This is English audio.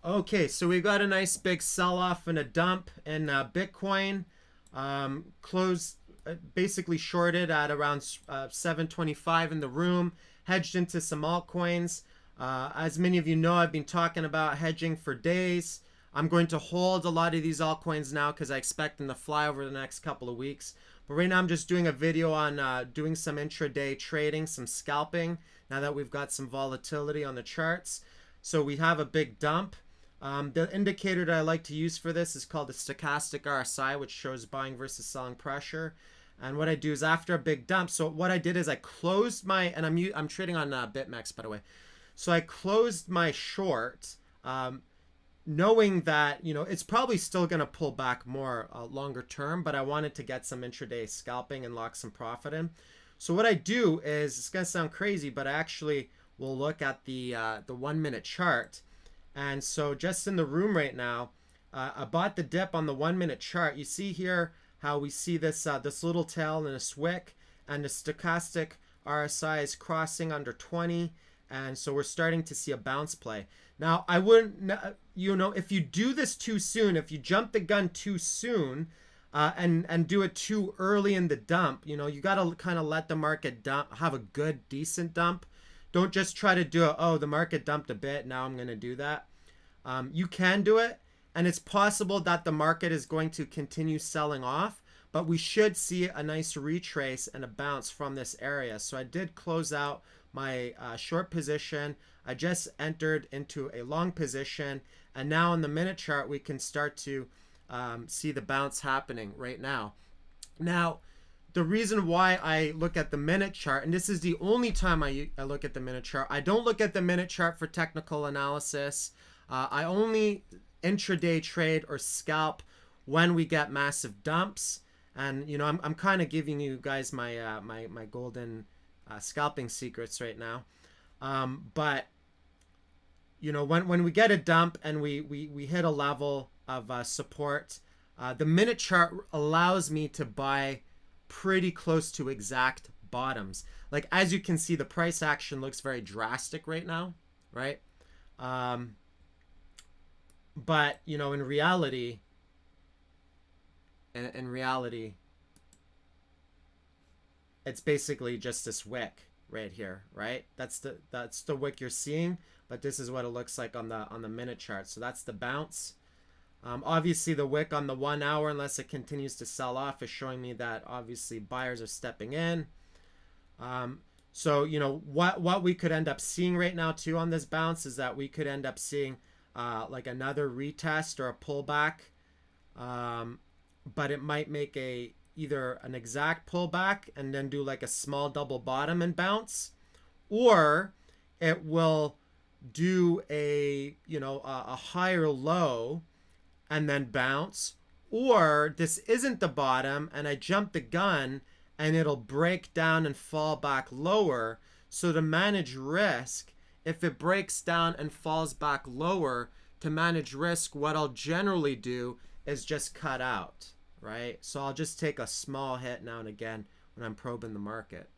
Okay, so we got a nice big sell-off and a dump in Bitcoin. Closed, basically shorted at around 725 in the room, hedged into some altcoins. As many of you know, I've been talking about hedging for days. I'm going to hold a lot of these altcoins now because I expect them to fly over the next couple of weeks. But right now I'm just doing a video on doing some intraday trading, some scalping, now that we've got some volatility on the charts. So we have a big dump. The indicator that I like to use for this is called the stochastic RSI, which shows buying versus selling pressure. And what I do is after a big dump, so what I did is I closed my, and I'm trading on BitMEX, by the way. So I closed my short, knowing that, you know, it's probably still going to pull back more longer term, but I wanted to get some intraday scalping and lock some profit in. So what I do is, it's going to sound crazy, but I actually will look at the 1 minute chart. And so just in the room right now, I bought the dip on the 1 minute chart. You see here how we see this this little tail and a wick, and the stochastic RSI is crossing under 20. And so we're starting to see a bounce play. Now, I wouldn't, you know, if you do this too soon, if you jump the gun too soon and do it too early in the dump, you know, you got to kind of let the market dump, have a good, decent dump. Don't just try to do it, oh, the market dumped a bit, now I'm going to do that. You can do it, and it's possible that the market is going to continue selling off, but we should see a nice retrace and a bounce from this area. So I did close out my short position. I just entered into a long position, and now on the minute chart we can start to see the bounce happening right now. Now, the reason why I look at the minute chart, and this is the only time I look at the minute chart, I don't look at the minute chart for technical analysis. I only intraday trade or scalp when we get massive dumps. And you know, I'm kind of giving you guys my my golden scalping secrets right now. But you know, when we get a dump and we hit a level of support, the minute chart allows me to buy pretty close to exact bottoms. Like, as you can see, the price action looks very drastic right now, right? But you know, in reality, it's basically just this wick right here, right? That's the wick you're seeing, but this is what it looks like on the minute chart. So that's the bounce. Obviously, the wick on the 1 hour, unless it continues to sell off, is showing me that obviously buyers are stepping in. So you know what we could end up seeing right now too on this bounce is that we could end up seeing like another retest or a pullback, but it might make either an exact pullback and then do like a small double bottom and bounce, or it will do a, you know, a higher low and then bounce, or this isn't the bottom and I jump the gun and it'll break down and fall back lower. So to manage risk, if it breaks down and falls back lower, to manage risk, what I'll generally do is just cut out, right? So I'll just take a small hit now and again when I'm probing the market.